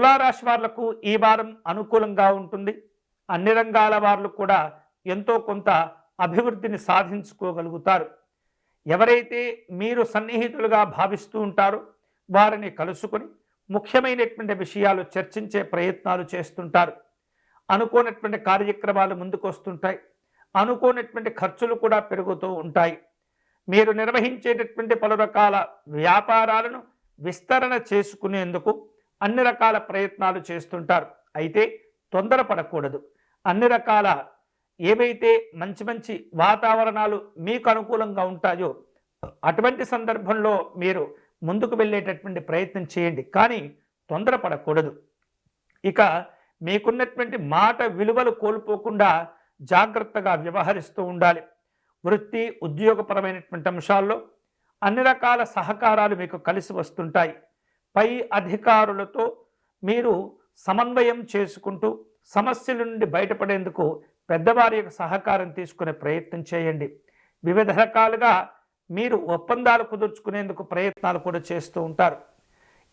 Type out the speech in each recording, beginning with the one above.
తులారాశి వాళ్లకు ఈ వారం అనుకూలంగా ఉంటుంది. అన్ని రంగాల వారు కూడా ఎంతో కొంత అభివృద్ధిని సాధించుకోగలుగుతారు. ఎవరైతే మీరు సన్నిహితులుగా భావిస్తూ ఉంటారో వారిని కలుసుకొని ముఖ్యమైనటువంటి విషయాలు చర్చించే ప్రయత్నాలు చేస్తుంటారు. అనుకోనటువంటి కార్యక్రమాలు ముందుకు వస్తుంటాయి. అనుకోనటువంటి ఖర్చులు కూడా పెరుగుతూ ఉంటాయి. మీరు నిర్వహించేటటువంటి పలు రకాల వ్యాపారాలను విస్తరణ చేసుకునేందుకు అన్ని రకాల ప్రయత్నాలు చేస్తుంటారు. అయితే తొందరపడకూడదు. అన్ని రకాల ఏవైతే మంచి మంచి వాతావరణాలు మీకు అనుకూలంగా ఉంటాయో అటువంటి సందర్భంలో మీరు ముందుకు వెళ్ళేటటువంటి ప్రయత్నం చేయండి, కానీ తొందరపడకూడదు. ఇక మీకున్నటువంటి మాట విలువలు కోల్పోకుండా జాగ్రత్తగా వ్యవహరిస్తూ ఉండాలి. వృత్తి ఉద్యోగపరమైనటువంటి అంశాల్లో అన్ని రకాల సహకారాలు మీకు కలిసి వస్తుంటాయి. పై అధికారులతో మీరు సమన్వయం చేసుకుంటూ సమస్యల నుండి బయటపడేందుకు పెద్దవారి యొక్క సహకారం తీసుకునే ప్రయత్నం చేయండి. వివిధ రకాలుగా మీరు ఒప్పందాలు కుదుర్చుకునేందుకు ప్రయత్నాలు కూడా చేస్తూ ఉంటారు.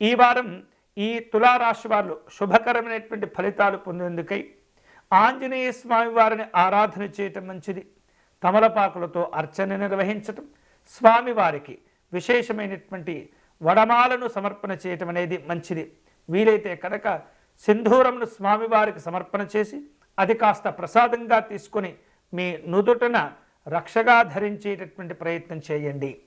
ఈ వారం ఈ తులారాశి వారు శుభకరమైనటువంటి ఫలితాలు పొందేందుకై ఆంజనేయ స్వామి వారిని ఆరాధన చేయటం మంచిది. తమలపాకులతో అర్చన నిర్వహించటం, స్వామివారికి విశేషమైనటువంటి వడమాలను సమర్పణ చేయటం అనేది మంచిది. వీలైతే కనుక సింధూరమును స్వామివారికి సమర్పణ చేసి అది కాస్త ప్రసాదంగా తీసుకొని మీ నుదుటన రక్షగా ధరించేటటువంటి ప్రయత్నం చేయండి.